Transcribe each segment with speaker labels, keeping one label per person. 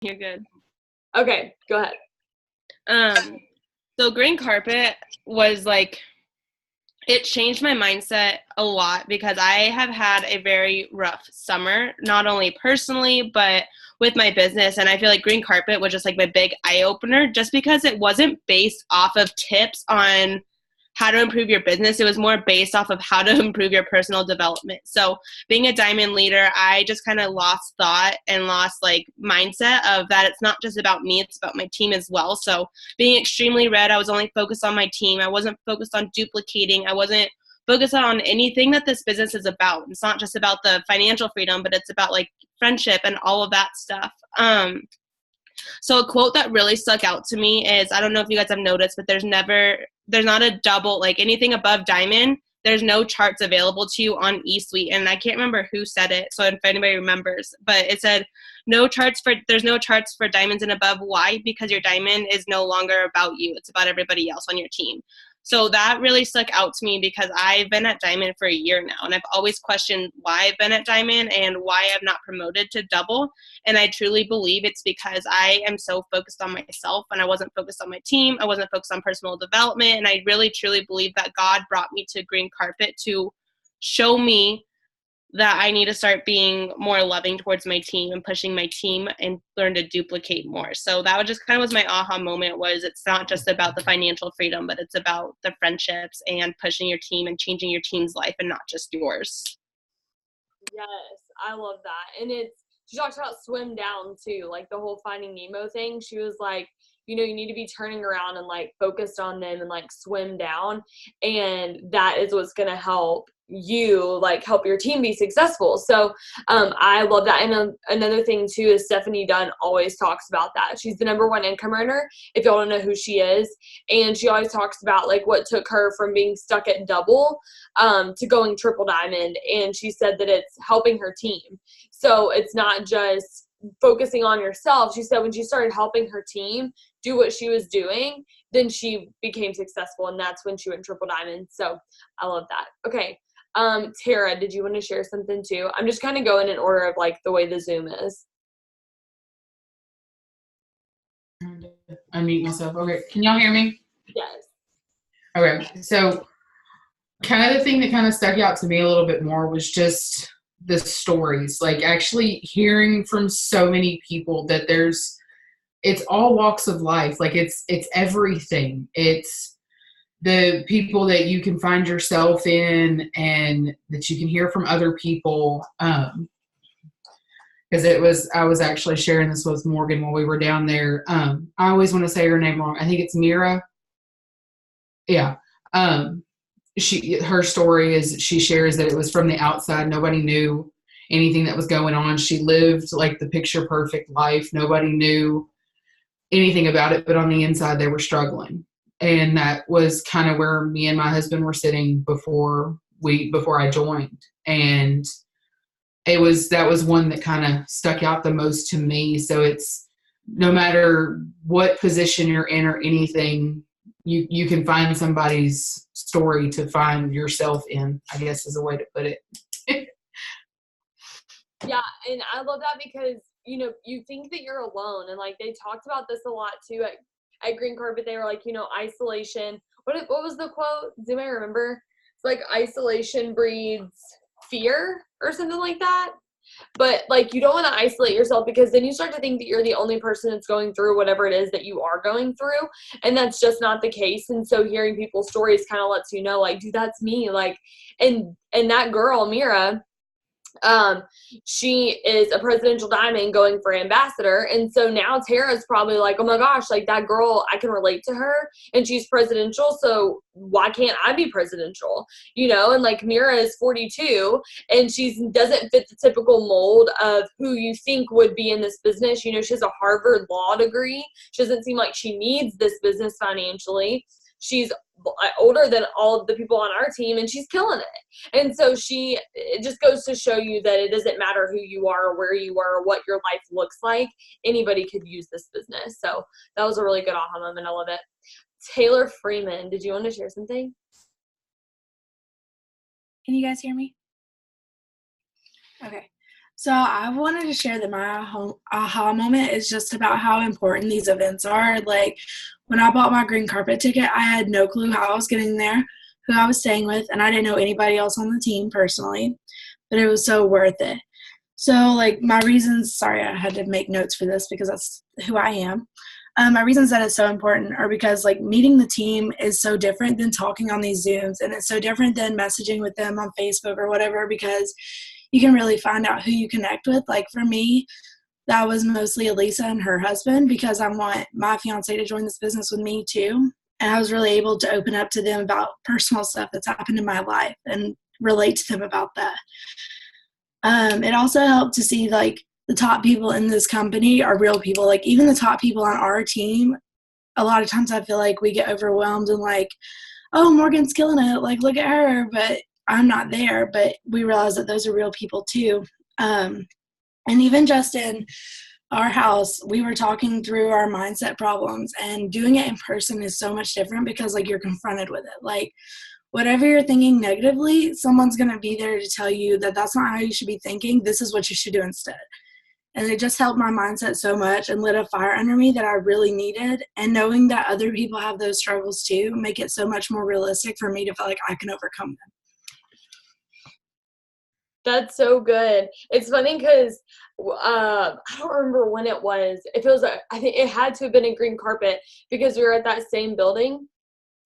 Speaker 1: You're good.
Speaker 2: Okay, go ahead.
Speaker 1: So green carpet was like, it changed my mindset a lot because I have had a very rough summer, not only personally, but with my business. And I feel like green carpet was just like my big eye opener, just because it wasn't based off of tips on how to improve your business. It was more based off of how to improve your personal development. So being a diamond leader, I just kind of lost thought and lost like mindset of that it's not just about me, it's about my team as well. So being extremely red, I was only focused on my team. I wasn't focused on duplicating. I wasn't focused on anything that this business is about. It's not just about the financial freedom, but it's about like friendship and all of that stuff. So a quote that really stuck out to me is, I don't know if you guys have noticed, but there's not a double, like anything above diamond, there's no charts available to you on eSuite. And I can't remember who said it, so if anybody remembers, but it said there's no charts for diamonds and above. Why? Because your diamond is no longer about you. It's about everybody else on your team. So that really stuck out to me because I've been at Diamond for a year now, and I've always questioned why I've been at Diamond and why I've not promoted to double. And I truly believe it's because I am so focused on myself and I wasn't focused on my team. I wasn't focused on personal development. And I really, truly believe that God brought me to green carpet to show me that I need to start being more loving towards my team and pushing my team and learn to duplicate more. So that was just kind of was my aha moment, was it's not just about the financial freedom, but it's about the friendships and pushing your team and changing your team's life and not just yours.
Speaker 2: Yes, I love that. And she talks about swim down too, like the whole Finding Nemo thing. She was like, you need to be turning around and like focused on them and like swim down. And that is what's going to help you like help your team be successful. So I love that. And another thing too is Stephanie Dunn always talks about that. She's the #1 income earner, if y'all don't know who she is. And she always talks about like what took her from being stuck at double to going triple diamond. And she said that it's helping her team. So it's not just focusing on yourself. She said when she started helping her team do what she was doing, then she became successful, and that's when she went triple diamond. So I love that. Okay. Tara, did you want to share something too? I'm just kind of going in order of like the way the Zoom is.
Speaker 3: Unmute myself. Okay. Can y'all hear me?
Speaker 2: Yes.
Speaker 3: Okay. So kind of the thing that kind of stuck out to me a little bit more was just the stories, like actually hearing from so many people that it's all walks of life. Like it's everything. It's the people that you can find yourself in and that you can hear from other people. Because I was actually sharing this with Morgan while we were down there. I always want to say her name wrong. I think it's Mira. Yeah. Her story is she shares that it was from the outside. Nobody knew anything that was going on. She lived like the picture perfect life. Nobody knew anything about it, but on the inside they were struggling. And that was kind of where me and my husband were sitting before I joined. And that was one that kind of stuck out the most to me. So it's no matter what position you're in or anything, you can find somebody's story to find yourself in, I guess is a way to put it.
Speaker 2: Yeah, and I love that because, you think that you're alone. And like they talked about this a lot too at Green Carpet. They were like, isolation. What was the quote? Does anybody remember? It's like isolation breeds fear or something like that. But like you don't want to isolate yourself because then you start to think that you're the only person that's going through whatever it is that you are going through. And that's just not the case. And so hearing people's stories kind of lets you know, like, dude, that's me. Like, and that girl, Mira, she is a presidential diamond going for ambassador. And so now Tara's probably like, oh my gosh, like that girl, I can relate to her and she's presidential. So why can't I be presidential? And like Mira is 42 and she doesn't fit the typical mold of who you think would be in this business. She has a Harvard law degree. She doesn't seem like she needs this business financially. She's older than all of the people on our team and she's killing it. And so it just goes to show you that it doesn't matter who you are or where you are or what your life looks like. Anybody could use this business. So that was a really good aha moment. I love it. Taylor Freeman, did you want to share something?
Speaker 4: Can you guys hear me? Okay. So I wanted to share that my aha moment is just about how important these events are. Like when I bought my green carpet ticket, I had no clue how I was getting there, who I was staying with, and I didn't know anybody else on the team personally, but it was so worth it. So like my reasons, sorry, I had to make notes for this because that's who I am. My reasons that it's so important are because like meeting the team is so different than talking on these Zooms, and it's so different than messaging with them on Facebook or whatever, because you can really find out who you connect with. Like for me, that was mostly Elisa and her husband, because I want my fiance to join this business with me too. And I was really able to open up to them about personal stuff that's happened in my life and relate to them about that. It also helped to see like the top people in this company are real people. Like even the top people on our team, a lot of times I feel like we get overwhelmed and like, oh, Morgan's killing it. Like, look at her. But I'm not there. But we realize that those are real people too. And even just in our house, we were talking through our mindset problems, and doing it in person is so much different because like you're confronted with it. Like whatever you're thinking negatively, someone's going to be there to tell you that that's not how you should be thinking. This is what you should do instead. And it just helped my mindset so much and lit a fire under me that I really needed. And knowing that other people have those struggles too, make it so much more realistic for me to feel like I can overcome them.
Speaker 2: That's so good. It's funny because I don't remember when it was. If it was, I think it had to have been a green carpet because we were at that same building.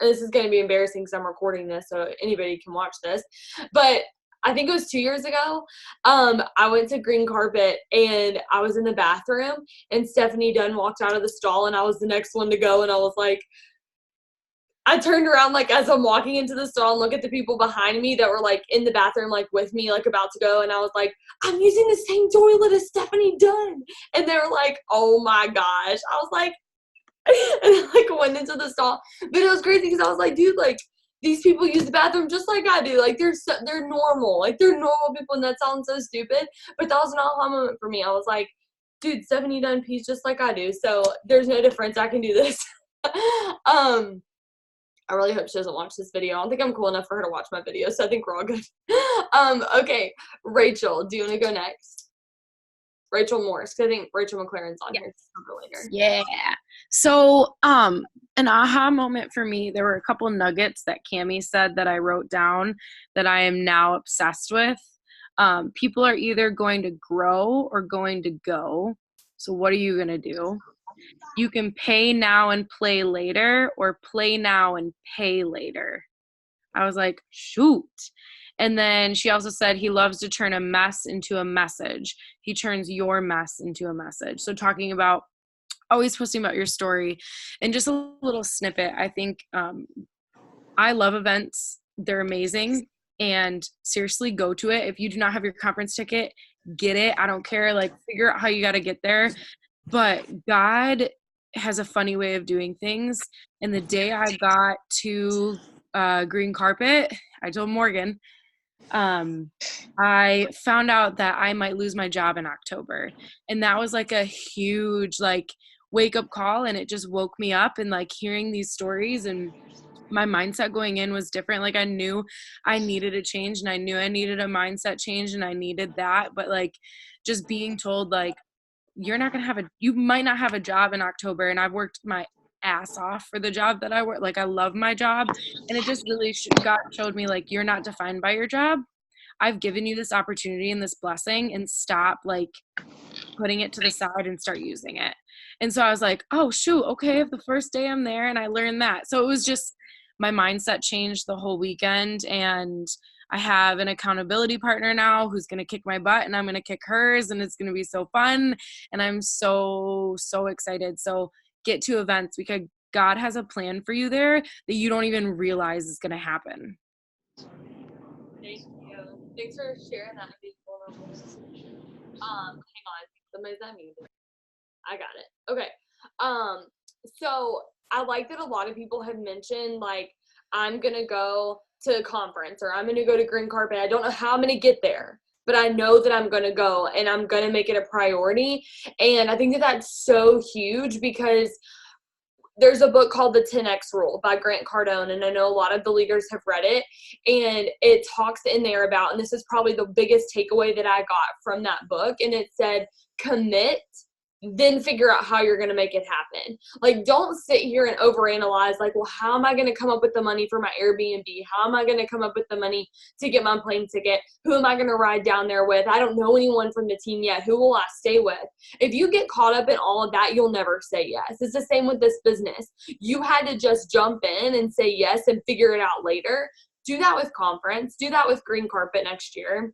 Speaker 2: And this is going to be embarrassing because I'm recording this, so anybody can watch this. But I think it was 2 years ago. I went to green carpet and I was in the bathroom, and Stephanie Dunn walked out of the stall, and I was the next one to go. And I was like, I turned around like as I'm walking into the stall and look at the people behind me that were like in the bathroom like with me, like about to go, and I was like, I'm using the same toilet as Stephanie Dunn. And they were like, oh my gosh. I was like, and I like went into the stall. But it was crazy because I was like, dude, like these people use the bathroom just like I do. Like they're normal. Like they're normal people, and that sounds so stupid. But that was an aha moment for me. I was like, dude, Stephanie Dunn pees just like I do. So there's no difference. I can do this. I really hope she doesn't watch this video. I don't think I'm cool enough for her to watch my video, so I think we're all good. Okay, Rachel, do you want to go next? Rachel Morris, because I think Rachel McLaren's on here later.
Speaker 1: Yeah. So, an aha moment for me, there were a couple nuggets that Cammie said that I wrote down that I am now obsessed with. People are either going to grow or going to go. So what are you going to do? You can pay now and play later, or play now and pay later. I was like, shoot. And then she also said he loves to turn a mess into a message. He turns your mess into a message. So talking about always posting about your story, and just a little snippet. I think I love events. They're amazing. And seriously, go to it. If you do not have your conference ticket, get it. I don't care. Like, figure out how you got to get there. But God has a funny way of doing things. And the day I got to green carpet, I told Morgan, I found out that I might lose my job in October. And that was like a huge like wake up call. And it just woke me up, and like hearing these stories, and my mindset going in was different. Like I knew I needed a change, and I knew I needed a mindset change, and I needed that. But like just being told like, you might not have a job in October. And I've worked my ass off for the job that I work. Like I love my job. And it just really God showed me like, you're not defined by your job. I've given you this opportunity and this blessing, and stop like putting it to the side and start using it. And so I was like, oh shoot. Okay. If the first day I'm there, and I learned that. So it was just, my mindset changed the whole weekend. And I have an accountability partner now who's going to kick my butt, and I'm going to kick hers, and it's going to be so fun. And I'm so, so excited. So get to events, because God has a plan for you there that you don't even realize is going to happen.
Speaker 2: Thank you. Thanks for sharing that. Hang on. Somebody's unmuted. I got it. Okay. So I like that a lot of people have mentioned like, I'm going to go to a conference, or I'm going to go to green carpet. I don't know how I'm going to get there, but I know that I'm going to go, and I'm going to make it a priority. And I think that that's so huge, because there's a book called The 10X Rule by Grant Cardone, and I know a lot of the leaders have read it, and it talks in there about, and this is probably the biggest takeaway that I got from that book, and it said, commit, then figure out how you're going to make it happen. Like, don't sit here and overanalyze, like, well, how am I going to come up with the money for my Airbnb? How am I going to come up with the money to get my plane ticket? Who am I going to ride down there with? I don't know anyone from the team yet. Who will I stay with? If you get caught up in all of that, you'll never say yes. It's the same with this business. You had to just jump in and say yes and figure it out later. Do that with conference. Do that with Green Carpet next year,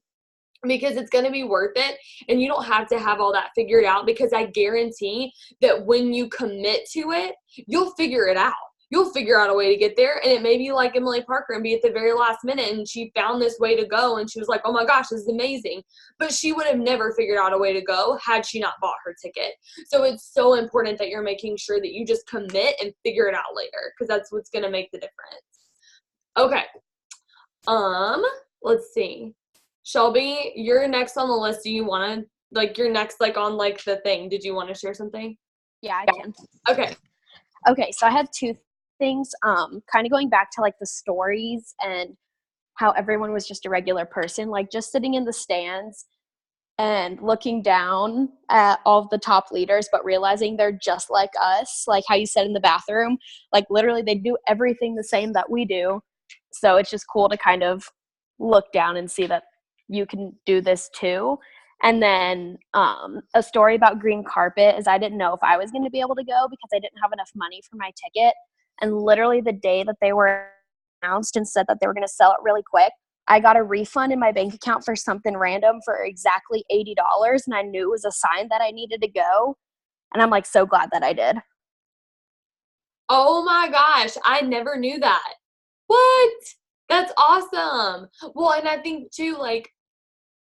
Speaker 2: because it's going to be worth it, and you don't have to have all that figured out, because I guarantee that when you commit to it, you'll figure it out. You'll figure out a way to get there, and it may be like Emily Parker and be at the very last minute, and she found this way to go, and she was like, oh my gosh, this is amazing. But she would have never figured out a way to go had she not bought her ticket. So it's so important that you're making sure that you just commit and figure it out later, because that's what's going to make the difference. Okay. Let's see. Shelby, you're next on the list. Do you want to, like, you're next, like, on, like, the thing. Did you want to share something?
Speaker 5: Yeah, I can.
Speaker 2: Okay,
Speaker 5: so I had two things, kind of going back to, like, the stories and how everyone was just a regular person, like, just sitting in the stands and looking down at all of the top leaders, but realizing they're just like us, like how you said in the bathroom, like, literally they do everything the same that we do. So it's just cool to kind of look down and see that you can do this too. And then a story about Green Carpet is I didn't know if I was going to be able to go because I didn't have enough money for my ticket. And literally the day that they were announced and said that they were going to sell it really quick, I got a refund in my bank account for something random for exactly $80. And I knew it was a sign that I needed to go. And I'm, like, so glad that I did.
Speaker 2: Oh my gosh, I never knew that. What? That's awesome. Well, and I think too, like,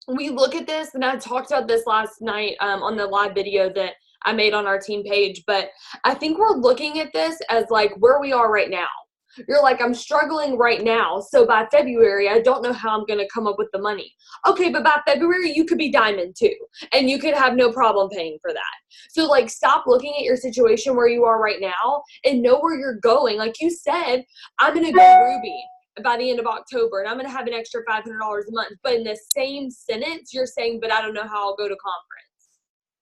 Speaker 2: we look at this, and I talked about this last night on the live video that I made on our team page, but I think we're looking at this as, like, where we are right now. You're like, I'm struggling right now, so by February, I don't know how I'm going to come up with the money. Okay, but by February, you could be diamond too, and you could have no problem paying for that. So, like, stop looking at your situation where you are right now and know where you're going. Like you said, I'm going to go Ruby by the end of October, and I'm going to have an extra $500 a month. But in the same sentence, you're saying, but I don't know how I'll go to conference.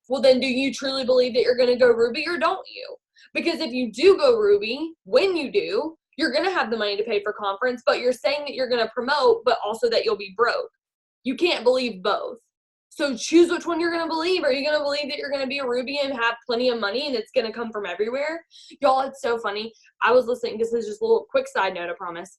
Speaker 2: Well, then do you truly believe that you're going to go Ruby, or don't you? Because if you do go Ruby, when you do, you're going to have the money to pay for conference, but you're saying that you're going to promote, but also that you'll be broke. You can't believe both. So choose which one you're going to believe. Are you going to believe that you're going to be a Ruby and have plenty of money and it's going to come from everywhere? Y'all, it's so funny. I was listening. This is just a little quick side note, I promise.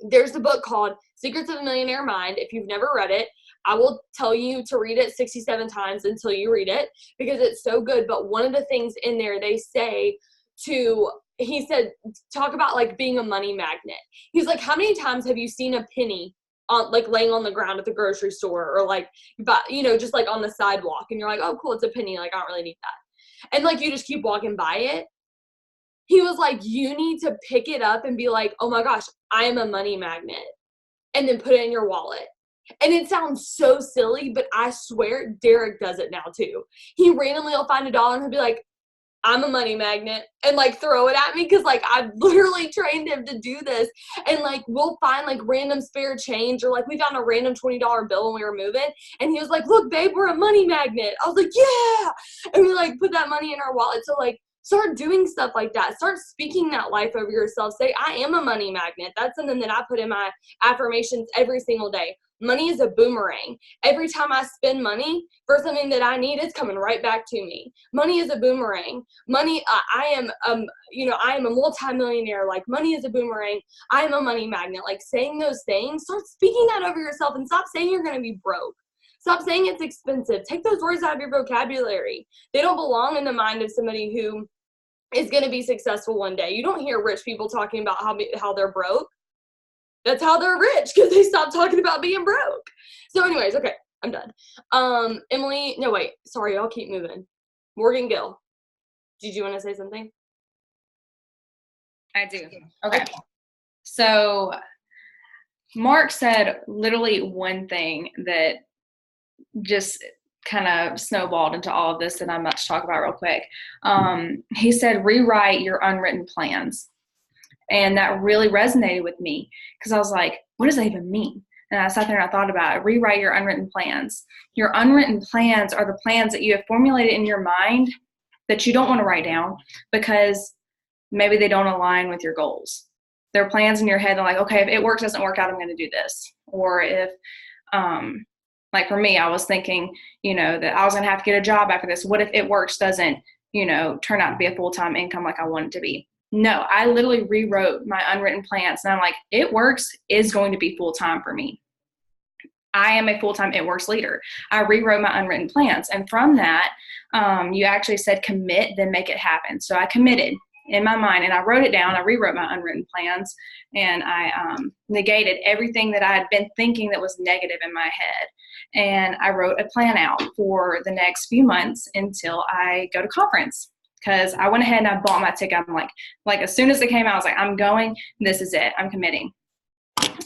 Speaker 2: There's a book called Secrets of a Millionaire Mind. If you've never read it, I will tell you to read it 67 times until you read it, because it's so good. But one of the things in there, they say he said, talk about, like, being a money magnet. He's like, how many times have you seen a penny on, like, laying on the ground at the grocery store, or, like, but, you know, just, like, on the sidewalk, and you're like, oh, cool, it's a penny. Like, I don't really need that. And, like, you just keep walking by it. He was like, you need to pick it up and be like, oh my gosh, I am a money magnet. And then put it in your wallet. And it sounds so silly, but I swear Derek does it now too. He randomly will find $1 and he'll be like, I'm a money magnet, and, like, throw it at me, because, like, I've literally trained him to do this. And, like, we'll find, like, random spare change, or, like, we found a random $20 bill when we were moving, and he was like, look, babe, we're a money magnet. I was like, yeah. And we, like, put that money in our wallet. So, like, start doing stuff like that. Start speaking that life over yourself. Say, I am a money magnet. That's something that I put in my affirmations every single day. Money is a boomerang. Every time I spend money for something that I need, it's coming right back to me. Money is a boomerang. Money, I am a multimillionaire. Like, money is a boomerang. I am a money magnet. Like, saying those things, start speaking that over yourself, and stop saying you're going to be broke. Stop saying it's expensive. Take those words out of your vocabulary. They don't belong in the mind of somebody who is going to be successful one day. You don't hear rich people talking about how they're broke. That's how they're rich, because they stopped talking about being broke. So anyways, okay, I'm done. Emily, no, wait, sorry, I'll keep moving. Morgan Gill, did you want to say something?
Speaker 6: I do. Okay. So Mark said literally one thing that just kind of snowballed into all of this that I'm about to talk about real quick. He said, rewrite your unwritten plans. And that really resonated with me because I was like, what does that even mean? And I sat there and I thought about it. Rewrite your unwritten plans. Your unwritten plans are the plans that you have formulated in your mind that you don't want to write down because maybe they don't align with your goals. There are plans in your head that are like, okay, if it works, doesn't work out, I'm going to do this. Or if, like for me, I was thinking, that I was going to have to get a job after this. What if it works, doesn't, turn out to be a full-time income like I want it to be? No, I literally rewrote my unwritten plans. And I'm like, It Works is going to be full-time for me. I am a full-time It Works leader. I rewrote my unwritten plans. And from that, you actually said commit, then make it happen. So I committed in my mind and I wrote it down. I rewrote my unwritten plans and I negated everything that I had been thinking that was negative in my head. And I wrote a plan out for the next few months until I go to conference. Because I went ahead and I bought my ticket. I'm like as soon as it came out, I was like, I'm going. This is it. I'm committing.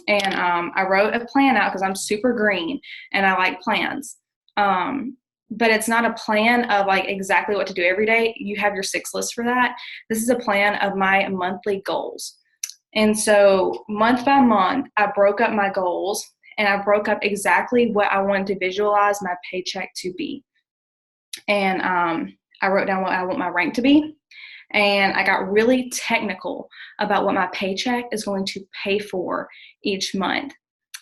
Speaker 6: And I wrote a plan out because I'm super green and I like plans. But it's not a plan of like exactly what to do every day. You have your 6 list for that. This is a plan of my monthly goals. And so month by month, I broke up my goals and I broke up exactly what I wanted to visualize my paycheck to be. And I wrote down what I want my rank to be. And I got really technical about what my paycheck is going to pay for each month.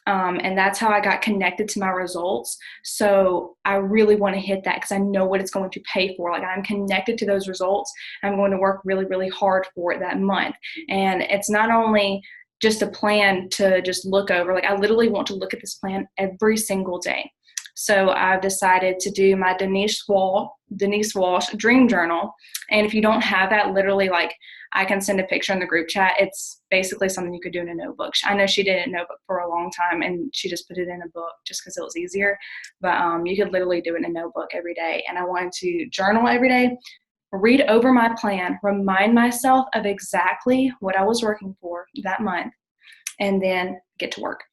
Speaker 6: And that's how I got connected to my results. So I really want to hit that because I know what it's going to pay for. Like I'm connected to those results. I'm going to work really, really hard for it that month. And it's not only just a plan to just look over. Like I literally want to look at this plan every single day. So I've decided to do my Denise Walsh Dream Journal. And if you don't have that, literally like I can send a picture in the group chat. It's basically something you could do in a notebook. I know she did it in a notebook for a long time and she just put it in a book just because it was easier. But you could literally do it in a notebook every day. And I wanted to journal every day, read over my plan, remind myself of exactly what I was working for that month, and then get to work.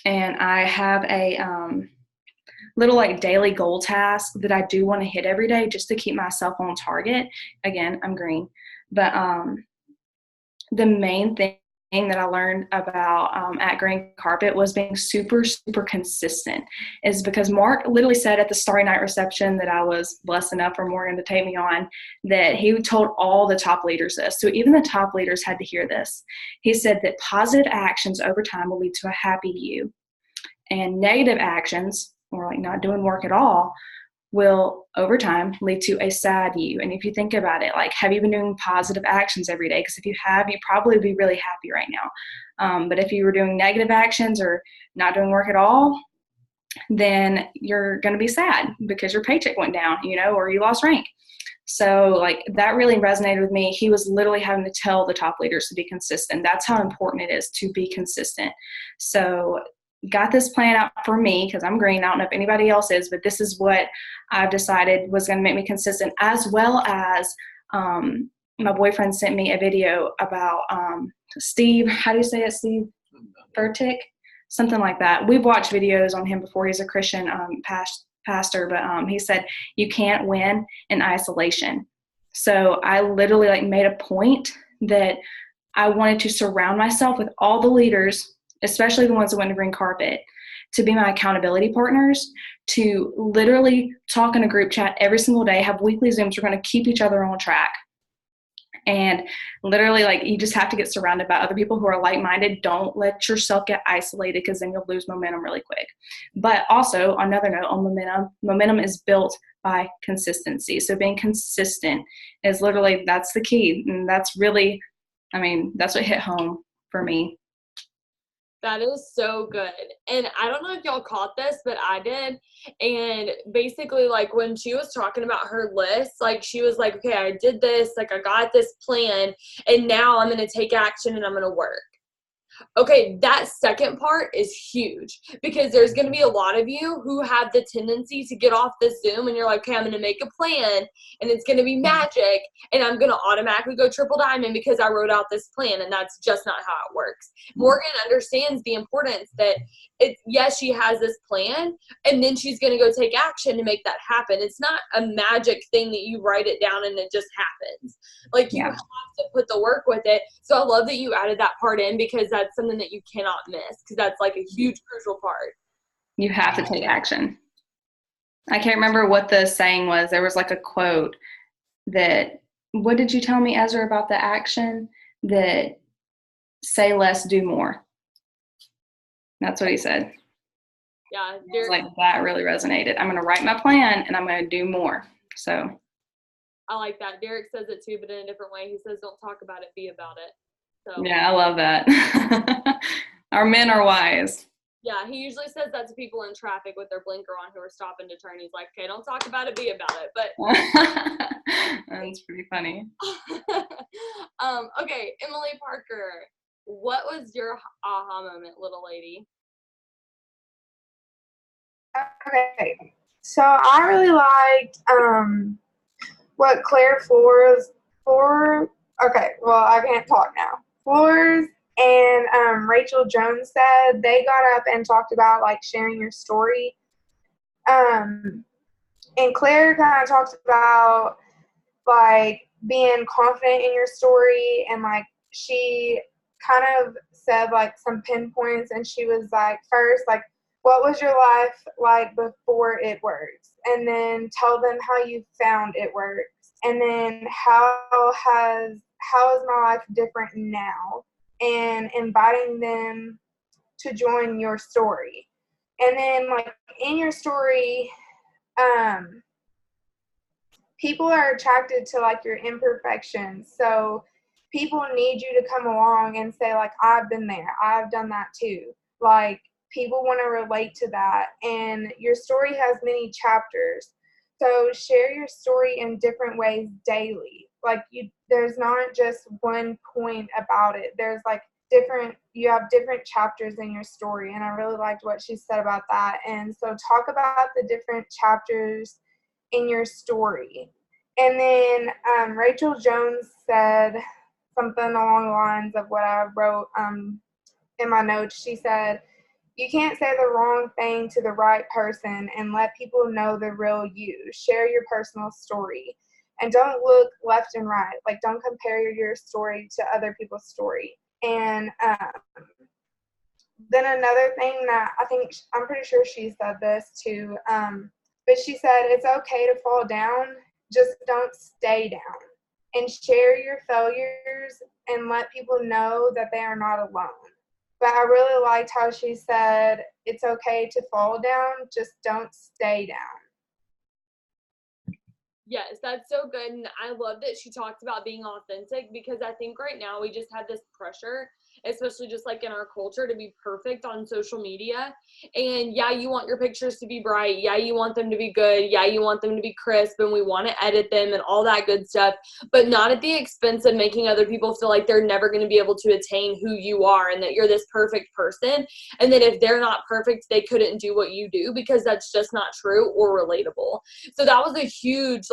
Speaker 6: And I have a little like daily goal task that I do want to hit every day just to keep myself on target. Again, I'm green. But the main thing that I learned about at Green Carpet was being super, super consistent is because Mark literally said at the Starry Night reception that I was blessed enough for Morgan to take me on that he told all the top leaders this. So even the top leaders had to hear this. He said that positive actions over time will lead to a happy you, and negative actions, or like not doing work at all, will over time lead to a sad you. And if you think about it, like, have you been doing positive actions every day? Because if you have, you probably would be really happy right now. But if you were doing negative actions or not doing work at all, then you're going to be sad because your paycheck went down, or you lost rank. So like that really resonated with me. He was literally having to tell the top leaders to be consistent. That's how important it is to be consistent. So got this plan out for me because I'm green. I don't know if anybody else is, but this is what I've decided was going to make me consistent, as well as my boyfriend sent me a video about Steve, how do you say it, Steve Furtick? Something like that. We've watched videos on him before. He's a Christian pastor, but he said you can't win in isolation. So I literally like made a point that I wanted to surround myself with all the leaders, especially the ones that went to Green Carpet, to be my accountability partners, to literally talk in a group chat every single day, have weekly Zooms. We're going to keep each other on track. And literally, like, you just have to get surrounded by other people who are like-minded. Don't let yourself get isolated because then you'll lose momentum really quick. But also, on another note, on momentum is built by consistency. So being consistent is literally, that's the key. And that's really, that's what hit home for me.
Speaker 2: That is so good. And I don't know if y'all caught this, but I did. And basically, like, when she was talking about her list, like, she was like, okay, I did this, like, I got this plan, and now I'm going to take action and I'm going to work. Okay, that second part is huge because there's going to be a lot of you who have the tendency to get off this Zoom and you're like, okay, I'm going to make a plan and it's going to be magic and I'm going to automatically go triple diamond because I wrote out this plan, and that's just not how it works. Morgan understands the importance that yes, she has this plan and then she's going to go take action to make that happen. It's not a magic thing that you write it down and it just happens. Like you have to put the work with it. So I love that you added that part in because that's something that you cannot miss because that's like a huge crucial part.
Speaker 6: You have to take action. I can't remember what the saying was. There was like a quote that, what did you tell me, Ezra, about the action? That say less, do more. That's what he said.
Speaker 2: Yeah.
Speaker 6: It's like that really resonated. I'm going to write my plan and I'm going to do more. So
Speaker 2: I like that. Derek says it too, but in a different way. He says, don't talk about it, be about it. So
Speaker 6: yeah, I love that. Our men are wise.
Speaker 2: Yeah, he usually says that to people in traffic with their blinker on who are stopping to turn. He's like, okay, don't talk about it, be about it. But
Speaker 6: that's pretty funny.
Speaker 2: Okay, Emily Parker, what was your aha moment, little lady?
Speaker 7: Okay, so I really liked what Claire Flores okay, well, I can't talk now. Flores and Rachel Jones said they got up and talked about like sharing your story. And Claire kind of talked about like being confident in your story, and like she kind of said like some pinpoints, and she was like, first, like, what was your life like before it works? And then tell them how you found it works. And then how is my life different now? And inviting them to join your story. And then like in your story, people are attracted to like your imperfections. So people need you to come along and say like, I've been there, I've done that too. Like people want to relate to that. And your story has many chapters. So share your story in different ways daily. Like there's not just one point about it. There's like you have different chapters in your story. And I really liked what she said about that. And so talk about the different chapters in your story. And then Rachel Jones said something along the lines of what I wrote in my notes. She said, you can't say the wrong thing to the right person and let people know the real you. Share your personal story. And don't look left and right. Like, don't compare your story to other people's story. And then another thing that I'm pretty sure she said this too, but she said, it's okay to fall down, just don't stay down. And share your failures and let people know that they are not alone. But I really liked how she said, it's okay to fall down, just don't stay down.
Speaker 2: Yes, that's so good. And I love that she talked about being authentic because I think right now we just have this pressure, especially just like in our culture, to be perfect on social media. And yeah, you want your pictures to be bright. Yeah, you want them to be good. Yeah, you want them to be crisp, and we want to edit them and all that good stuff, but not at the expense of making other people feel like they're never going to be able to attain who you are and that you're this perfect person. And that if they're not perfect, they couldn't do what you do, because that's just not true or relatable. So that was a huge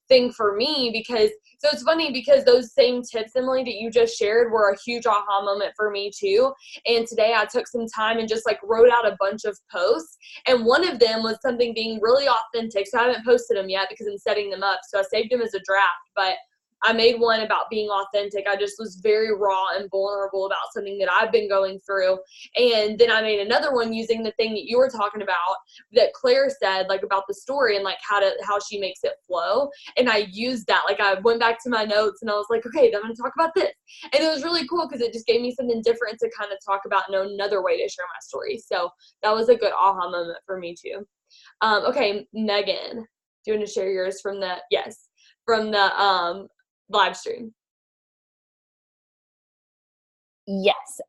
Speaker 2: thing for me, because so it's funny because those same tips, Emily, that you just shared were a huge aha moment for me too. And today I took some time and just wrote out a bunch of posts, and one of them was something being really authentic. So I haven't posted them yet because I'm setting them up, so I saved them as a draft, but I made one about being authentic. I just was very raw and vulnerable about something that I've been going through. And then I made another one using the thing that you were talking about that Claire said, about the story and how she makes it flow. And I used that. I went back to my notes and I was like, okay, then I'm going to talk about this. And it was really cool because it just gave me something different to kind of talk about and another way to share my story. So that was a good aha moment for me too. Okay, Megan, do you want to share yours from the live stream?
Speaker 8: Yes.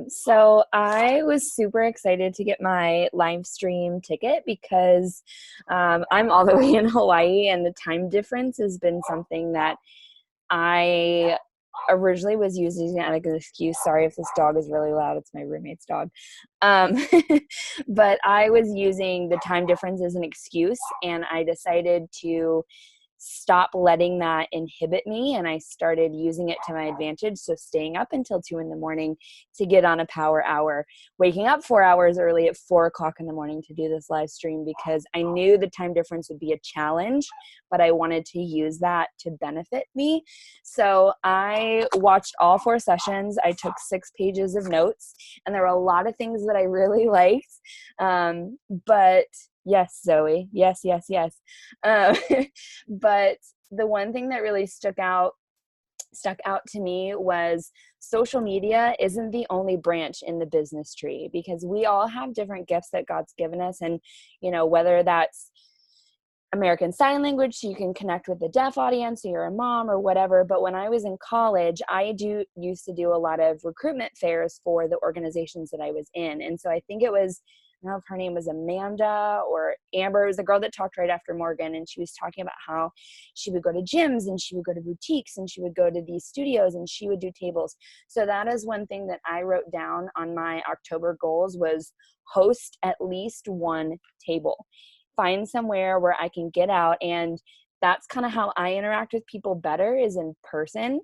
Speaker 8: So I was super excited to get my live stream ticket because I'm all the way in Hawaii, and the time difference has been something that I originally was using it as an excuse. Sorry if this dog is really loud. It's my roommate's dog. But I was using the time difference as an excuse, and I decided to stop letting that inhibit me, and I started using it to my advantage. So staying up until 2 a.m. to get on a power hour, waking up 4 hours early at 4 o'clock in the morning to do this live stream, because I knew the time difference would be a challenge, but I wanted to use that to benefit me. So I watched all 4 sessions. I took 6 pages of notes, and there were a lot of things that I really liked. But yes, Zoe. Yes. But the one thing that really stuck out to me was social media isn't the only branch in the business tree, because we all have different gifts that God's given us. And, whether that's American Sign Language, so you can connect with the deaf audience, or you're a mom or whatever. But when I was in college, I used to do a lot of recruitment fairs for the organizations that I was in. And so I think it was, I don't know if her name was Amanda or Amber. It was the girl that talked right after Morgan, and she was talking about how she would go to gyms and she would go to boutiques and she would go to these studios and she would do tables. So that is one thing that I wrote down on my October goals, was host at least one table. Find somewhere where I can get out, and that's kind of how I interact with people better, is in person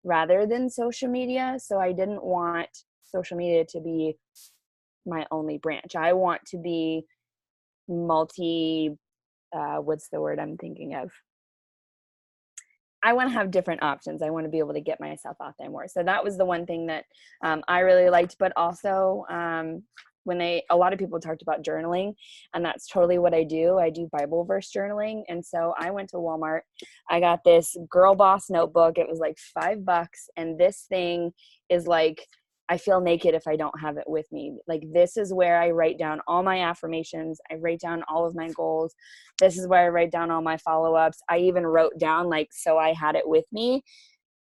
Speaker 8: rather than social media. So I didn't want social media to be my only branch. I want to be what's the word I'm thinking of? I want to have different options. I want to be able to get myself out there more. So that was the one thing that I really liked. But also a lot of people talked about journaling, and that's totally what I do. I do Bible verse journaling. And so I went to Walmart. I got this Girl Boss notebook. It was like $5. And this thing is like, I feel naked if I don't have it with me. Like, this is where I write down all my affirmations. I write down all of my goals. This is where I write down all my follow-ups. I even wrote down, so I had it with me,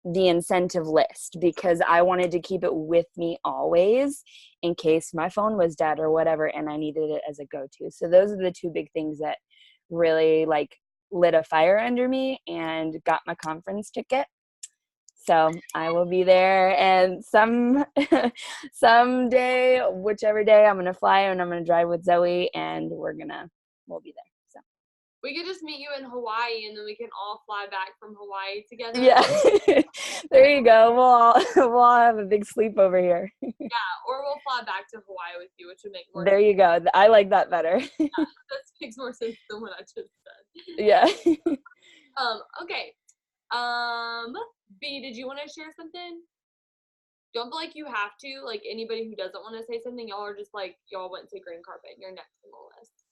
Speaker 8: the incentive list, because I wanted to keep it with me always in case my phone was dead or whatever, and I needed it as a go-to. So those are the 2 big things that really lit a fire under me and got my conference ticket. So I will be there, and someday, whichever day, I'm going to fly and I'm going to drive with Zoe, and we'll be there. So
Speaker 2: we could just meet you in Hawaii, and then we can all fly back from Hawaii together.
Speaker 8: Yeah. There you go. We'll all have a big sleepover here.
Speaker 2: Yeah, or we'll fly back to Hawaii with you, which would make more
Speaker 8: sense. There you go. I like that better.
Speaker 2: Yeah, that makes more sense than what I just said.
Speaker 8: Yeah.
Speaker 2: Okay. B, did you want to share something? Don't feel like you have to. Anybody who doesn't want to say something, y'all are just y'all went to green carpet. You're next on the list.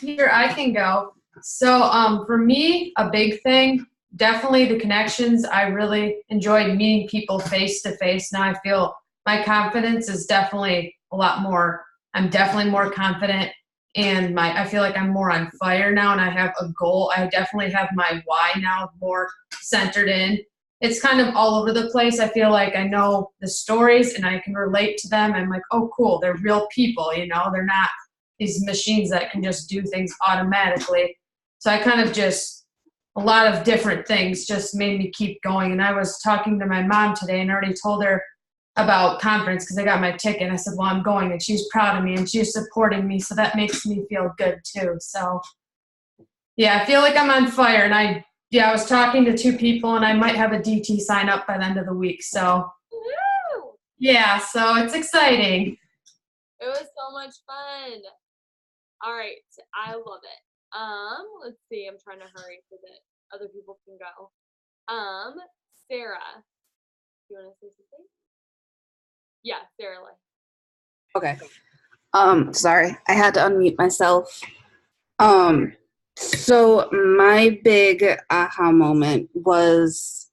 Speaker 9: Here, I can go. So for me, a big thing, definitely the connections. I really enjoyed meeting people face to face. Now I feel my confidence is definitely a lot more. I'm definitely more confident, and I feel like I'm more on fire now, and I have a goal. I definitely have my why now more centered in. It's kind of all over the place. I feel like I know the stories and I can relate to them. I'm like, oh, cool. They're real people, they're not these machines that can just do things automatically. So I kind of a lot of different things just made me keep going. And I was talking to my mom today and already told her about conference because I got my ticket. I said, well, I'm going, and she's proud of me and she's supporting me. So that makes me feel good too. So yeah, I feel like I'm on fire, and I was talking to 2 people, and I might have a DT sign up by the end of the week. So yeah, so it's exciting.
Speaker 2: It was so much fun. All right, I love it. Let's see. I'm trying to hurry so that other people can go. Sarah, you want to say something? Yeah, Sarah.
Speaker 10: Okay. Sorry, I had to unmute myself. So my big aha moment was,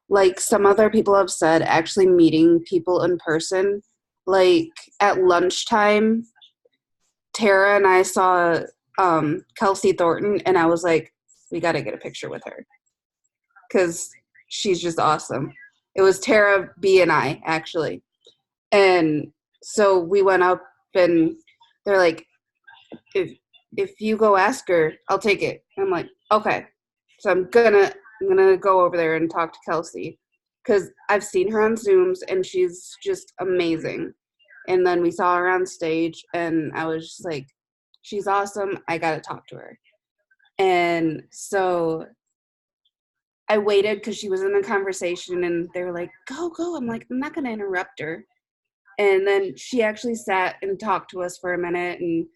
Speaker 10: like some other people have said, actually meeting people in person. Like at lunchtime, Tara and I saw Kelsey Thornton, and I was like, we got to get a picture with her because she's just awesome. It was Tara, B, and I, actually. And so we went up, and they're like, if you go ask her, I'll take it. I'm like, okay. So I'm gonna I'm going to go over there and talk to Kelsey. Because I've seen her on Zooms, and she's just amazing. And then we saw her on stage, and I was just like, she's awesome. I got to talk to her. And so I waited because she was in a conversation, and they were like, go. I'm like, I'm not going to interrupt her. And then she actually sat and talked to us for a minute, and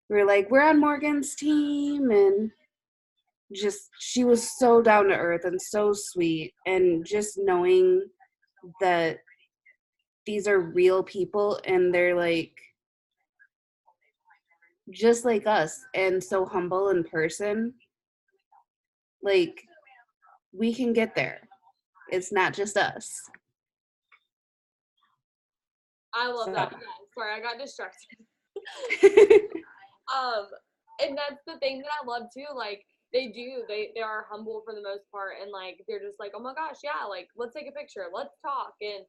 Speaker 10: we were like, we're on Morgan's team, and just, she was so down to earth and so sweet, and just knowing that these are real people, and they're like, just like us, and so humble in person, like, we can get there. It's not just us.
Speaker 2: I love that. Yeah, sorry, I got distracted. And that's the thing that I love too. Like, they are humble for the most part, and like they're just like, oh my gosh, yeah, like let's take a picture, let's talk, and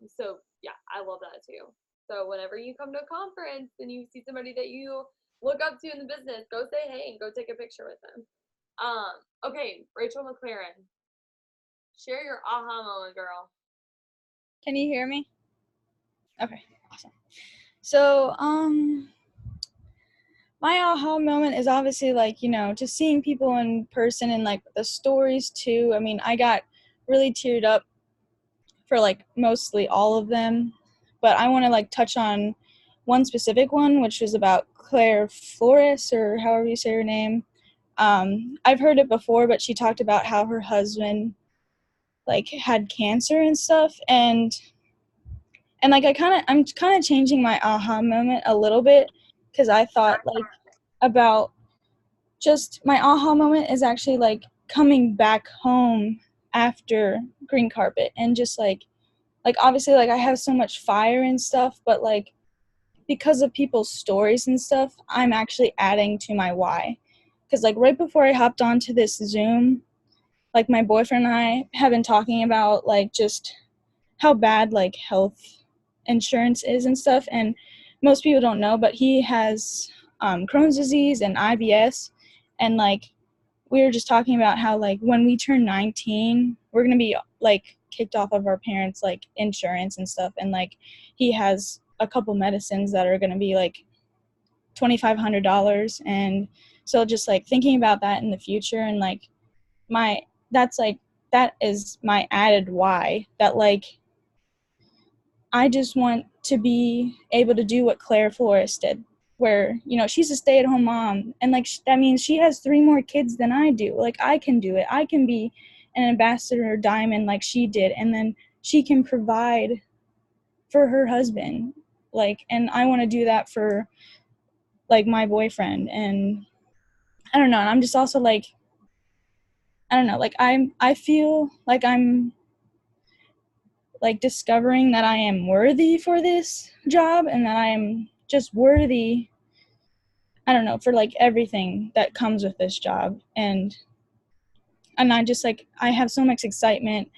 Speaker 2: so yeah, I love that too. So whenever you come to a conference and you see somebody that you look up to in the business, go say hey and go take a picture with them. Okay, Rachel McLaren, share your aha moment, girl.
Speaker 11: Can you hear me? Okay, awesome. So, my aha moment is obviously like, just seeing people in person and like the stories too. I mean, I got really teared up for like mostly all of them, but I want to like touch on one specific one, which was about Claire Flores, or however you say her name. I've heard it before, but she talked about how her husband like had cancer and stuff, and like I'm kind of changing my aha moment a little bit, because I thought like about just my aha moment is actually like coming back home after green carpet, and just like obviously like I have so much fire and stuff, but like because of people's stories and stuff, I'm actually adding to my why. Because like right before I hopped onto this Zoom, like my boyfriend and I have been talking about like just how bad like health insurance is and stuff, and most people don't know, but he has Crohn's disease and IBS, and like we were just talking about how like when we turn 19, we're gonna be like kicked off of our parents' like insurance and stuff, and like he has a couple medicines that are gonna be like $2,500, and so just like thinking about that in the future, and like that is my added why, that like I just want to be able to do what Claire Flores did, where, she's a stay-at-home mom, and like that means she has 3 more kids than I do. Like I can do it. I can be an ambassador diamond like she did, and then she can provide for her husband. Like, and I want to do that for like my boyfriend, and I don't know. And I'm just also like, I don't know, like I feel like I'm like discovering that I am worthy for this job, and that I'm just worthy, I don't know, for like everything that comes with this job. And I just like, I have so much excitement,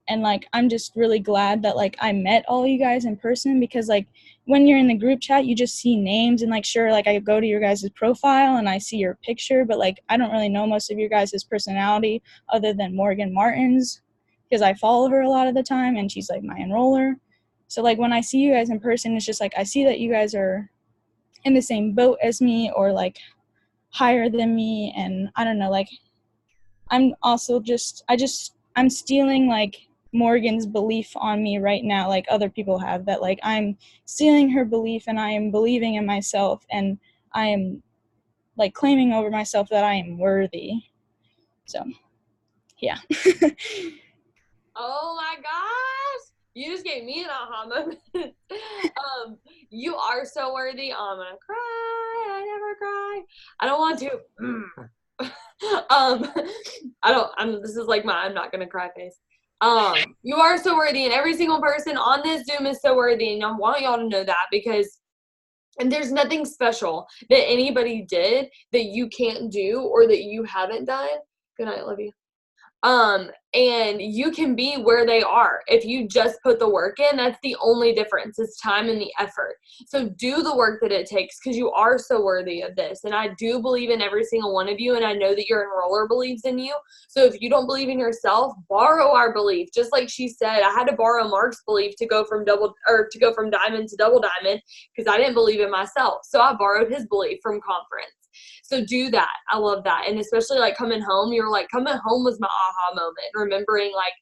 Speaker 11: and like I'm just really glad that like I met all you guys in person, because like when you're in the group chat you just see names, and like sure, like I go to your guys' profile and I see your picture, but like I don't really know most of your guys' personality other than Morgan Martin's, because I follow her a lot of the time and she's like my enroller. So like when I see you guys in person, it's just like I see that you guys are in the same boat as me, or like higher than me, and I don't know, like I'm also just I'm stealing like Morgan's belief on me right now, like other people have, that like I'm stealing her belief, and I am believing in myself, and I am like claiming over myself that I am worthy. So yeah.
Speaker 2: Oh my gosh, you just gave me an aha moment. You are so worthy. Oh, I'm gonna cry. I never cry. I don't want to. This is like my I'm not gonna cry face. You are so worthy, and every single person on this Zoom is so worthy, and I want y'all to know that, because and there's nothing special that anybody did that you can't do or that you haven't done. Good night, love you. And you can be where they are if you just put the work in. That's the only difference. It's time and the effort. So do the work that it takes, because you are so worthy of this. And I do believe in every single one of you, and I know that your enroller believes in you. So if you don't believe in yourself, borrow our belief. Just like she said, I had to borrow Mark's belief to go from diamond to double diamond, because I didn't believe in myself. So I borrowed his belief from conference. So do that. I love that. And especially like coming home, coming home was my aha moment, remembering like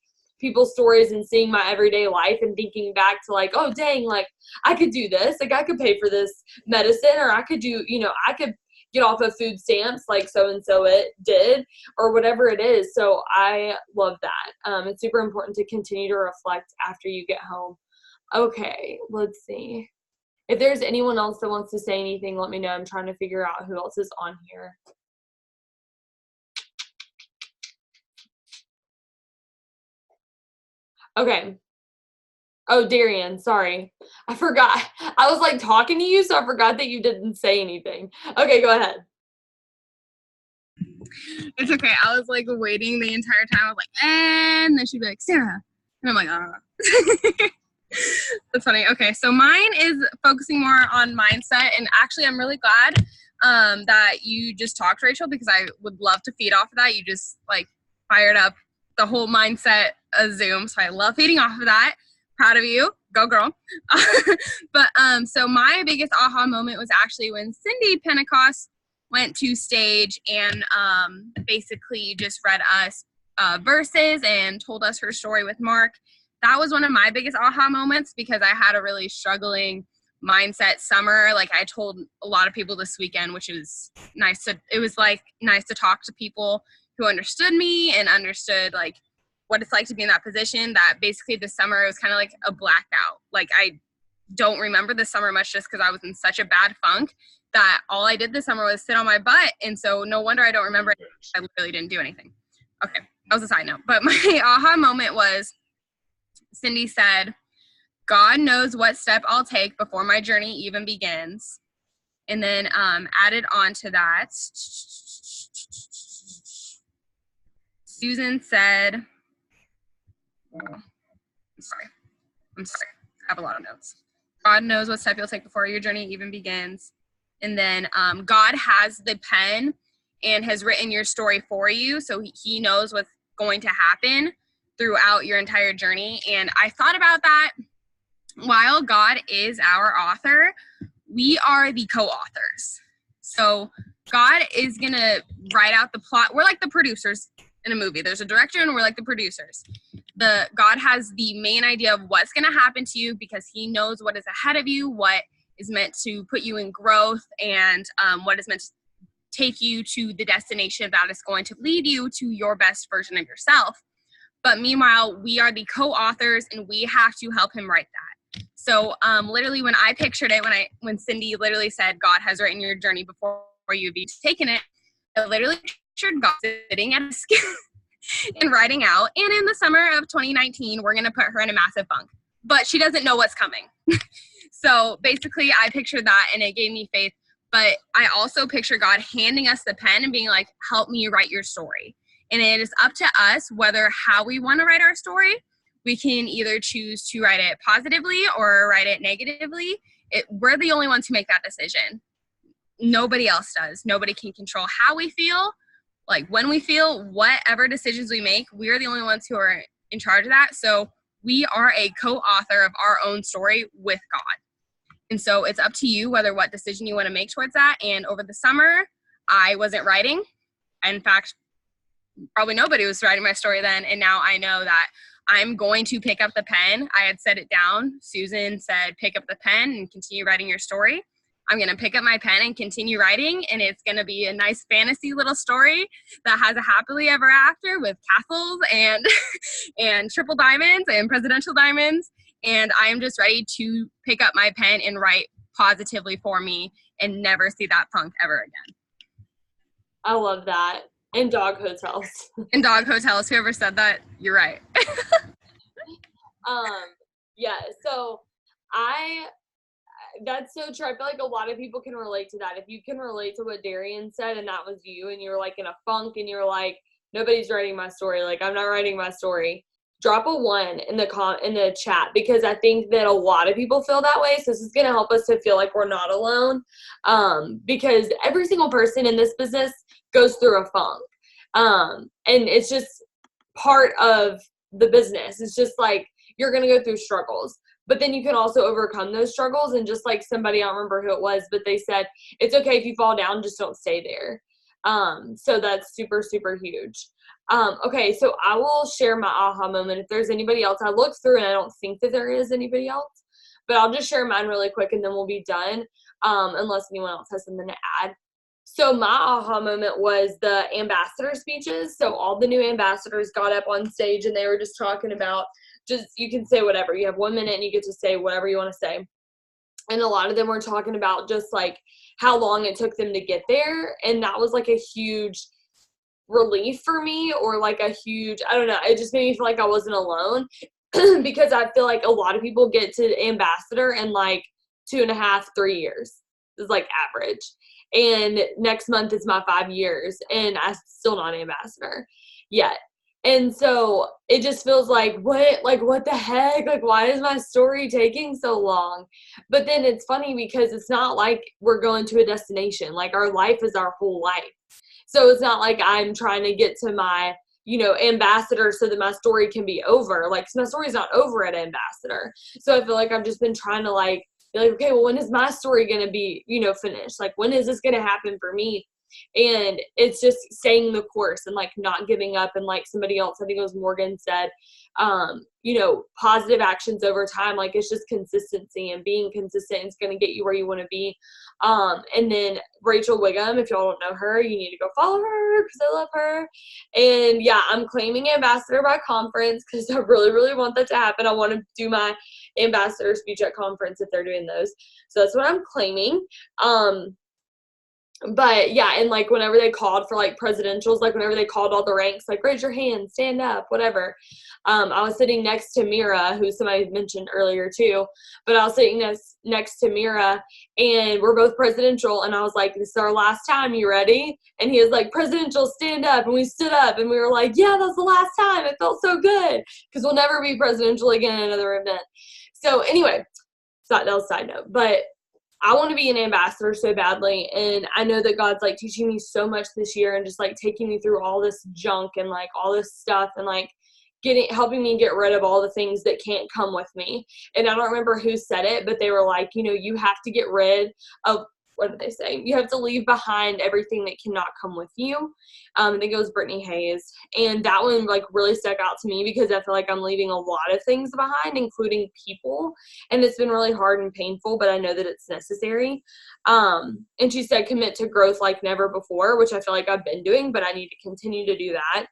Speaker 2: people's stories and seeing my everyday life and thinking back to like, oh dang, like I could do this, like I could pay for this medicine, or I could do, I could get off of food stamps like so-and-so it did, or whatever it is. So I love that. It's super important to continue to reflect after you get home. Okay, let's see. If there's anyone else that wants to say anything, let me know. I'm trying to figure out who else is on here. Okay. Oh, Darian, sorry. I forgot. I was like talking to you, so I forgot that you didn't say anything. Okay, go ahead.
Speaker 12: It's okay. I was like waiting the entire time. I was like, and then she'd be like, Sarah. And I'm like, That's funny. Okay, so mine is focusing more on mindset, and actually I'm really glad that you just talked, Rachel, because I would love to feed off of that. You just like fired up the whole mindset of Zoom, so I love feeding off of that. Proud of you. Go girl. But so my biggest aha moment was actually when Cindy Pentecost went to stage and basically just read us verses and told us her story with Mark. That was one of my biggest aha moments, because I had a really struggling mindset summer. Like I told a lot of people this weekend, which was nice to talk to people who understood me and understood like what it's like to be in that position, that basically this summer it was kind of like a blackout. Like I don't remember this summer much, just because I was in such a bad funk that all I did this summer was sit on my butt. And so no wonder I don't remember it. I literally didn't do anything. Okay, that was a side note. But my aha moment was Cindy said, God knows what step I'll take before my journey even begins. And then added on to that, Susan said, I'm sorry. I have a lot of notes. God knows what step you'll take before your journey even begins. And then God has the pen and has written your story for you. So he knows what's going to happen throughout your entire journey. And I thought about that. While God is our author, we are the co-authors. So God is going to write out the plot. We're like the producers in a movie. There's a director and we're like the producers. God has the main idea of what's going to happen to you, because he knows what is ahead of you, what is meant to put you in growth, and what is meant to take you to the destination that is going to lead you to your best version of yourself. But meanwhile, we are the co-authors and we have to help him write that. So literally when I pictured it, when Cindy literally said, God has written your journey before you've even taken it, I literally pictured God sitting at a desk and writing out. And in the summer of 2019, we're going to put her in a massive funk. But she doesn't know what's coming. So basically, I pictured that and it gave me faith. But I also picture God handing us the pen and being like, help me write your story. And it is up to us how we want to write our story. We can either choose to write it positively or write it negatively. We're the only ones who make that decision. Nobody else does. Nobody can control how we feel, like when we feel, whatever decisions we make. We're the only ones who are in charge of that. So we are a co-author of our own story with God. And so it's up to you what decision you want to make towards that. And over the summer, I wasn't writing. In fact, probably nobody was writing my story then. And now I know that I'm going to pick up the pen. I had set it down. Susan said, pick up the pen and continue writing your story. I'm going to pick up my pen and continue writing. And it's going to be a nice fantasy little story that has a happily ever after with castles and, and triple diamonds and presidential diamonds. And I am just ready to pick up my pen and write positively for me and never see that punk ever again.
Speaker 2: I love that. And dog hotels.
Speaker 12: And dog hotels. Whoever said that, you're right.
Speaker 2: Yeah, so that's so true. I feel like a lot of people can relate to that. If you can relate to what Darian said and that was you and you were like in a funk and you were like, nobody's writing my story. Like, I'm not writing my story. Drop a 1 in the chat, because I think that a lot of people feel that way. So this is going to help us to feel like we're not alone, because every single person in this business goes through a funk. And it's just part of the business. It's just like, you're going to go through struggles, but then you can also overcome those struggles. And just like somebody, I don't remember who it was, but they said, it's okay if you fall down, just don't stay there. So that's super, super huge. Okay, so I will share my aha moment. If there's anybody else, I looked through and I don't think that there is anybody else, but I'll just share mine really quick and then we'll be done, unless anyone else has something to add. So my aha moment was the ambassador speeches. So all the new ambassadors got up on stage and they were just talking about, you can say whatever. You have 1 minute and you get to say whatever you want to say. And a lot of them were talking about just like how long it took them to get there. And that was like a huge relief for me, or like a huge, I don't know, it just made me feel like I wasn't alone because I feel like a lot of people get to ambassador in like 2.5, 3 years is like average. And next month is my 5 years and I'm still not an ambassador yet. And so it just feels like, what the heck? Like, why is my story taking so long? But then it's funny because it's not like we're going to a destination. Like, our life is our whole life. So it's not like I'm trying to get to my, ambassador so that my story can be over. Like, my story's not over at ambassador. So I feel like I've just been trying to like, be like, okay, well, when is my story going to be, finished? Like, when is this going to happen for me? And it's just staying the course and like not giving up. And like somebody else, I think it was Morgan, said, positive actions over time. Like, it's just consistency, and being consistent is going to get you where you want to be. And then Rachel Wiggum, if y'all don't know her, you need to go follow her because I love her. And yeah, I'm claiming ambassador by conference because I really, really want that to happen. I want to do my ambassador speech at conference if they're doing those. So that's what I'm claiming. But yeah, and like whenever they called for like presidentials, like whenever they called all the ranks, like raise your hand, stand up, whatever. I was sitting next to Mira, who somebody mentioned earlier too, but I was sitting next to Mira and we're both presidential. And I was like, this is our last time. You ready? And he was like, presidential, stand up. And we stood up and we were like, yeah, that's the last time. It felt so good because we'll never be presidential again at another event. So anyway, that was a side note, but I want to be an ambassador so badly, and I know that God's like teaching me so much this year and just like taking me through all this junk and like all this stuff and like helping me get rid of all the things that can't come with me. And I don't remember who said it, but they were like, you have to get rid of, what did they say? You have to leave behind everything that cannot come with you. I think it was Brittany Hayes. And that one like really stuck out to me because I feel like I'm leaving a lot of things behind, including people. And it's been really hard and painful, but I know that it's necessary. And she said, commit to growth like never before, which I feel like I've been doing, but I need to continue to do that.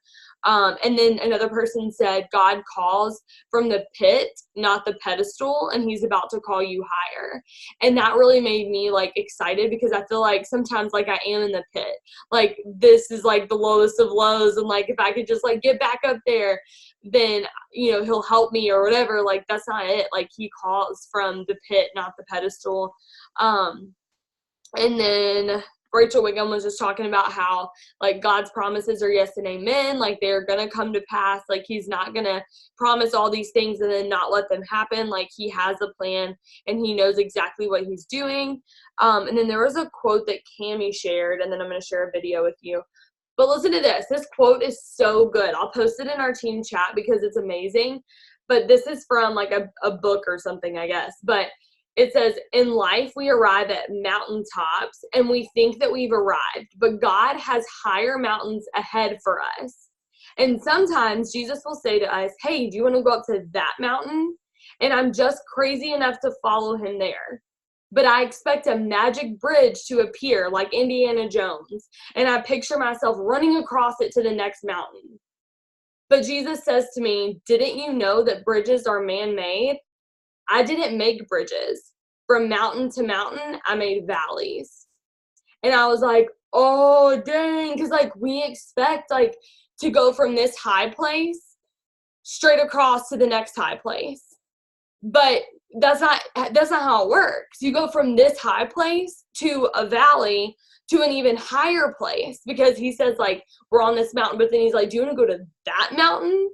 Speaker 2: And then another person said, God calls from the pit, not the pedestal, and he's about to call you higher. And that really made me like excited because I feel like sometimes like I am in the pit. Like this is like the lowest of lows. And like, if I could just like get back up there, then, he'll help me or whatever. Like, that's not it. Like, he calls from the pit, not the pedestal. And then Rachel Wiggum was just talking about how like God's promises are yes and amen. Like, they're going to come to pass. Like, he's not going to promise all these things and then not let them happen. Like, he has a plan and he knows exactly what he's doing. And then there was a quote that Cammie shared, and then I'm going to share a video with you. But listen to this. This quote is so good. I'll post it in our team chat because it's amazing. But this is from like a book or something, I guess. But it says, in life, we arrive at mountaintops and we think that we've arrived, but God has higher mountains ahead for us. And sometimes Jesus will say to us, hey, do you want to go up to that mountain? And I'm just crazy enough to follow him there. But I expect a magic bridge to appear like Indiana Jones. And I picture myself running across it to the next mountain. But Jesus says to me, didn't you know that bridges are man-made? I didn't make bridges. From mountain to mountain, I made valleys. And I was like, oh, dang. Because, like, we expect, like, to go from this high place straight across to the next high place. But that's not how it works. You go from this high place to a valley to an even higher place, because he says, like, we're on this mountain, but then he's like, do you want to go to that mountain?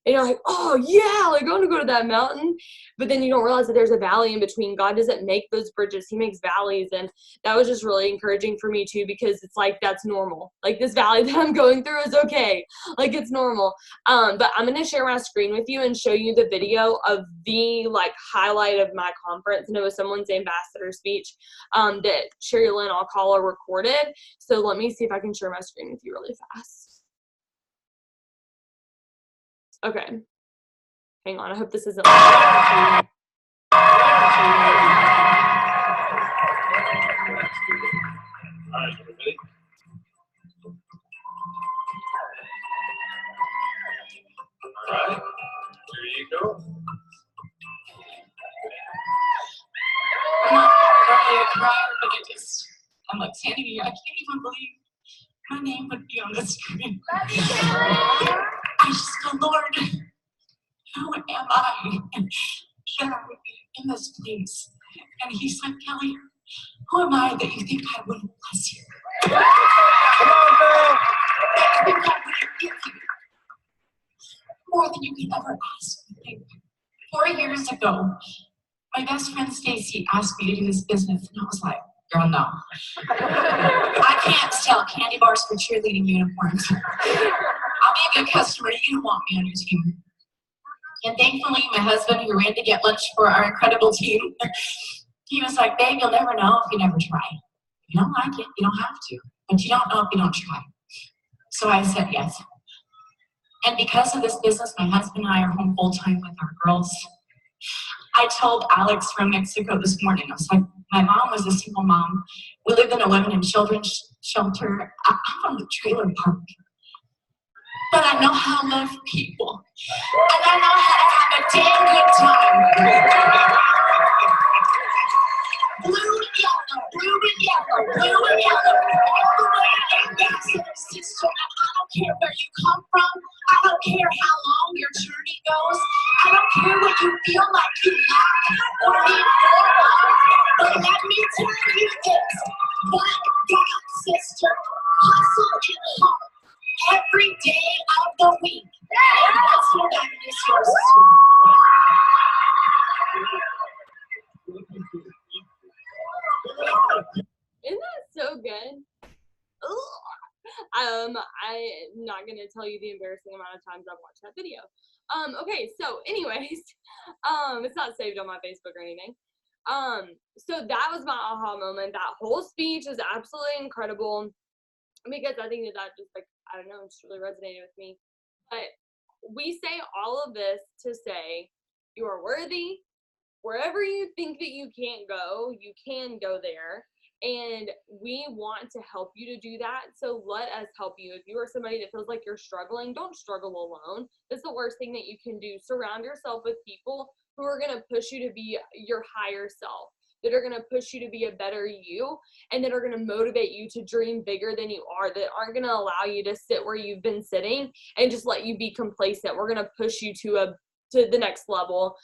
Speaker 2: And you're like, oh yeah, like, I want to go to that mountain. But then you don't realize that there's a valley in between. God doesn't make those bridges. He makes valleys. And that was just really encouraging for me too, because it's like, that's normal. Like, this valley that I'm going through is okay. Like, it's normal. But I'm going to share my screen with you and show you the video of the, like, highlight of my conference. And it was someone's ambassador speech that Sherry Lynn Alcala recorded. So let me see if I can share my screen with you really fast. Okay. Hang on. I hope this isn't. Alright, ready? Alright. Here you go.
Speaker 13: I'm like, Sandy, I can't even believe my name would be on the screen. I just go, Lord, who am I that I would be in this place? And he's like, Kelly, who am I that you think I wouldn't bless you? Come on, girl. That you think I wouldn't give you more than you could ever ask me. 4 years ago, my best friend Stacy asked me to do this business, and I was like, girl, no. I can't sell candy bars for cheerleading uniforms. I'll be a good customer. You don't want me on your team. And thankfully, my husband, who ran to get lunch for our incredible team, he was like, babe, you'll never know if you never try. If you don't like it, you don't have to. But you don't know if you don't try. So I said yes. And because of this business, my husband and I are home full-time with our girls. I told Alex from Mexico this morning, I was like, my mom was a single mom. We lived in a women and children's shelter. I'm from the trailer park. But I know how to love people. And I know how to have a damn good time. Blue and yellow, blue and yellow, blue and yellow. All the way to Ambassador, sister. And I don't care where you come from. I don't care how long your journey goes. I don't care what you feel like you lack or need more of. But let me tell you this. Black God, sister, hustle and home every day of the week. And that's what that is yours too.
Speaker 2: Isn't that so good? Ugh. I'm not gonna tell you the embarrassing amount of times I've watched that video. Okay, so anyways, it's not saved on my Facebook or anything. So that was my aha moment. That whole speech is absolutely incredible, because I think that just, like, I don't know, it's really resonated with me. But we say all of this to say you are worthy. Wherever you think that you can't go, you can go there. And we want to help you to do that. So let us help you. If you are somebody that feels like you're struggling, don't struggle alone. That's the worst thing that you can do. Surround yourself with people who are going to push you to be your higher self, that are going to push you to be a better you, and that are going to motivate you to dream bigger than you are, that aren't going to allow you to sit where you've been sitting and just let you be complacent. We're going to push you to the next level.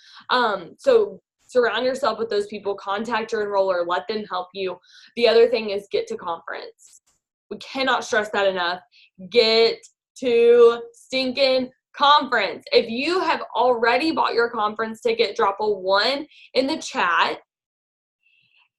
Speaker 2: So surround yourself with those people. Contact your enroller. Let them help you. The other thing is get to conference. We cannot stress that enough. Get to stinking conference. If you have already bought your conference ticket, drop a 1 in the chat.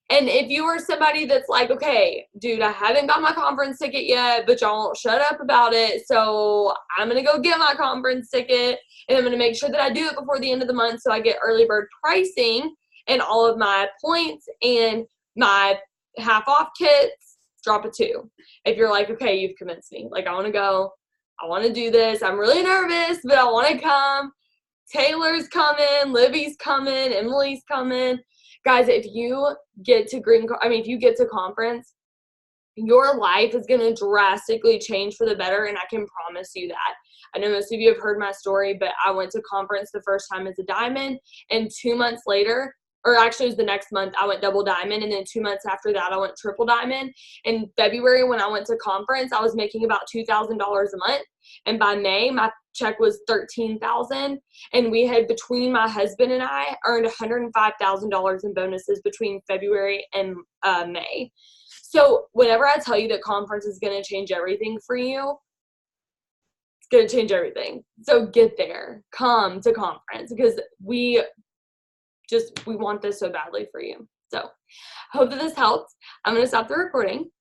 Speaker 2: And if you are somebody that's like, okay, dude, I haven't got my conference ticket yet, but y'all won't shut up about it, so I'm going to go get my conference ticket, and I'm going to make sure that I do it before the end of the month so I get early bird pricing and all of my points and my half off kits, drop a 2. If you're like, okay, you've convinced me. Like, I want to go. I want to do this. I'm really nervous, but I want to come. Taylor's coming. Libby's coming. Emily's coming. Guys, if you get to conference, your life is going to drastically change for the better, and I can promise you that. I know most of you have heard my story, but I went to conference the first time as a diamond, and 2 months later, or actually it was the next month, I went double diamond. And then 2 months after that, I went triple diamond. In February, when I went to conference, I was making about $2,000 a month. And by May, my check was $13,000. And we had, between my husband and I, earned $105,000 in bonuses between February and May. So whenever I tell you that conference is going to change everything for you, it's going to change everything. So get there. Come to conference, because we want this so badly for you. So hope that this helps. I'm going to stop the recording.